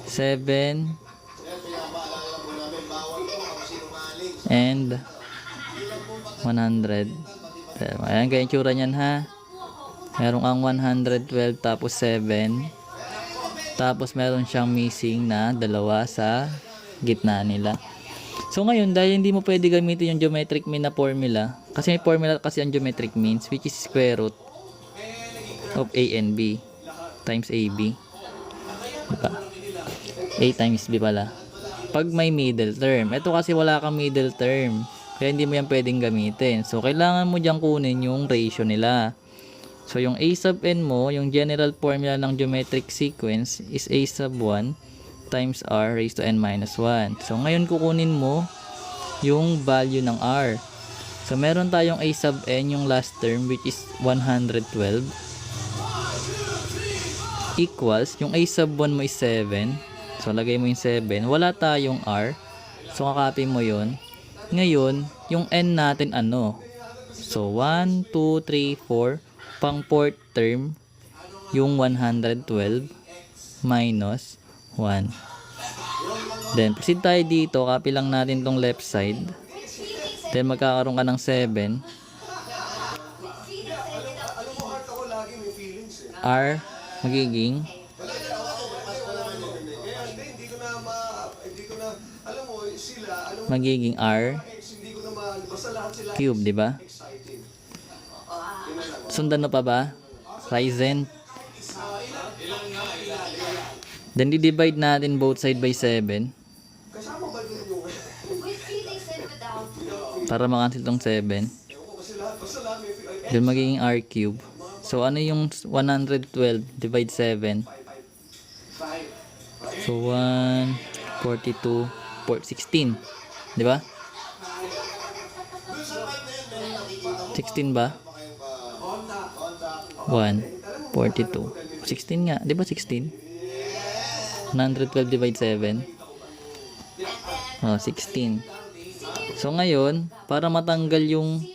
7, and 100. Ayan, ganyan tsura niyan ha. Merong ang 112 tapos 7. Tapos meron siyang missing na dalawa sa gitna nila. So ngayon, dahil hindi mo pwede gamitin yung geometric mean na formula, kasi may formula kasi ang geometric means, which is square root of a and b times ab. Diba? A times b pala. Pag may middle term. Ito kasi wala kang middle term. Kaya hindi mo yan pwedeng gamitin. So, kailangan mo dyan kunin yung ratio nila. So, yung a sub n mo, yung general formula ng geometric sequence is a sub 1 times r raised to n minus 1. So, ngayon kukunin mo yung value ng r. So, meron tayong a sub n, yung last term, which is 112. Equals, yung a sub 1 mo is 7. So, lagay mo yung 7. Wala tayong r. So, kakopy mo yun. Ngayon, yung n natin ano? So, 1, 2, 3, 4. Pang fourth term, yung 112 minus 1. Then, proceed tayo dito. Copy lang natin tong left side. Then, magkakaroon ka ng 7. R magiging R cube, di ba? Sundan na pa ba? Ryzen. Then, di-divide natin both side by 7. Para makancel tong 7. Then, magiging R cube. So, ano yung 112 divide 7? So, 1, 42, 16. Di ba? 16 ba? 1, 42. 16 nga. Di ba 16? 112 divide 7. Oh, 16. So, ngayon, para matanggal yung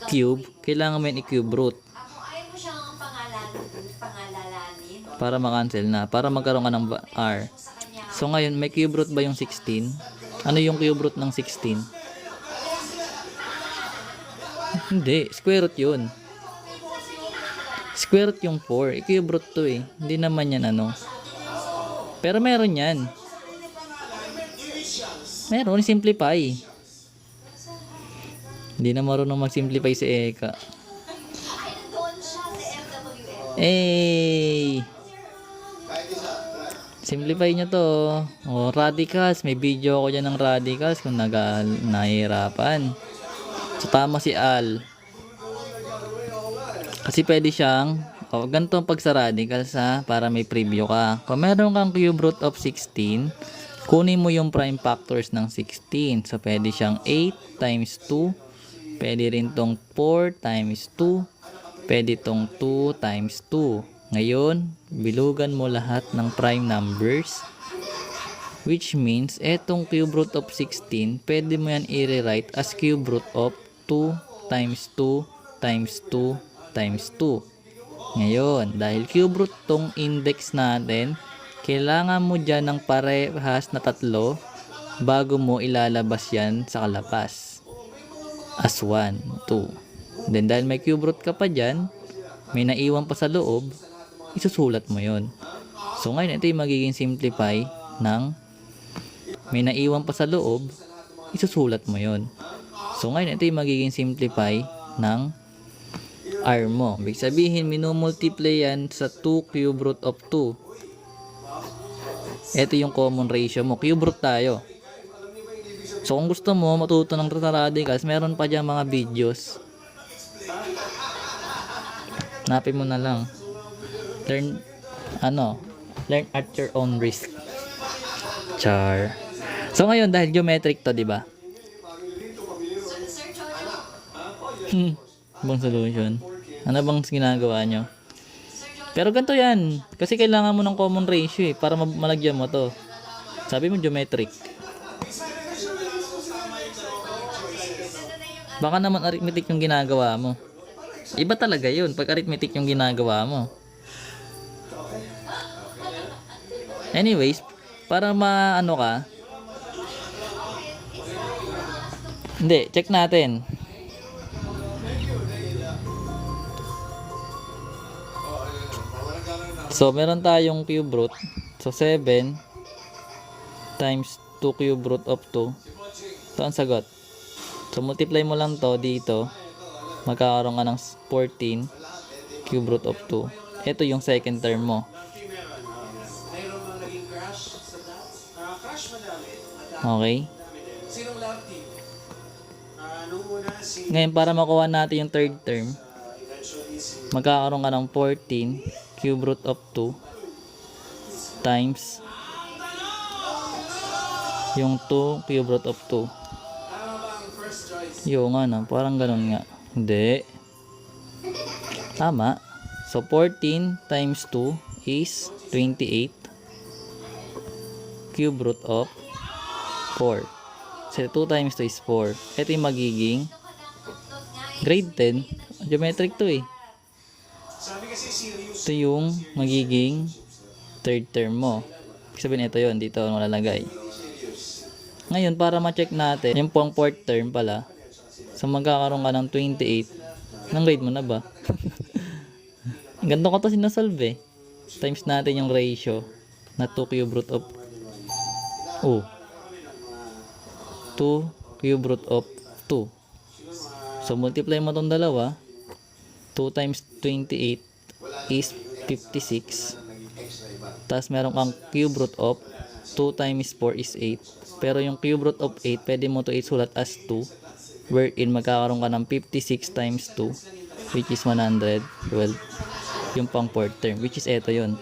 cube, kailangan mo yung i-cube root. Para makancel na. Para magkaroon ka ng R. So, ngayon, may cube root ba yung 16? Ano yung cube root ng 16? Hindi. Square root yun. Square root yung 4. I-cube root to eh. Hindi naman yan ano. Pero meron yan. Meron. Simplify. Hindi na marunong mag-simplify si Eka. Eh. Simplify nyo to. O, radicals. May video ako dyan ng radicals kung nahihirapan. So, tama si Al. Kasi pwede siyang, ganito ang pag sa radicals ha, para may preview ka. Kung meron kang cube root of 16, kunin mo yung prime factors ng 16. So, pwede siyang 8 times 2. Pwede rin tong 4 times 2. Pwede tong 2 times 2. Ngayon, bilugan mo lahat ng prime numbers. Which means, etong cube root of 16, pwede mo yan i-rewrite as cube root of 2 times 2 times 2 times 2. Ngayon, dahil cube root tong index natin, kailangan mo dyan ng parehas na 3 bago mo ilalabas yan sa kalapas. As 1, 2. Then, dahil may cube root ka pa dyan, may naiwan pa sa loob, isusulat mo yon. So, ngayon, ito yung magiging simplify ng may naiwan pa sa loob, isusulat mo yon. So, ngayon, ito yung magiging simplify ng R mo. Ibig sabihin, minumultiply yan sa 2 cube root of 2. Ito yung common ratio mo. Cube root tayo. So, kung gusto mo matuto ng radicals, meron pa dyan mga videos. Hanapin mo na lang. Learn at your own risk. Char. So, ngayon, dahil geometric to, di ba? Bang solution. Ano bang ginagawa nyo? Pero ganito yan. Kasi kailangan mo ng common ratio eh, para malagyan mo to. Sabi mo geometric. Baka naman arithmetic yung ginagawa mo. Iba talaga yun pag arithmetic yung ginagawa mo. Anyways, para maano ka, hindi, check natin. So, meron tayong cube root. So, 7 times 2 cube root of 2. Ito ang sagot. So, multiply mo lang to dito. Magkakaroon ka ng 14 cube root of 2. Ito yung second term mo. Okay? Ngayon, para makuha natin yung third term, magkakaroon ka ng 14 cube root of 2 times yung 2 cube root of 2. Yung ano, parang ganun nga. Hindi. Tama. So, 14 times 2 is 28 cube root of 4. So, 2 times 2 is 4. Ito yung magiging grade 10. Geometric to eh. Ito yung magiging third term mo. Ibig sabihin ito yun. Dito nalalagay. Ngayon, para ma-check natin, yung pang fourth term pala, so magkakaroon ka ng 28. Nang grade mo na ba? Ganito ko to sinasolve eh. Times natin yung ratio na 2 cube root of 2 cube root of 2. So, multiply mo tong dalawa. 2 times 28 is 56. Tapos, meron kang cube root of 2 times 4 is 8. Pero yung cube root of 8, pwede mo to isulat as 2. Wherein, magkakaroon ka ng 56 times 2, which is 112. Yung pang fourth term, which is eto yun.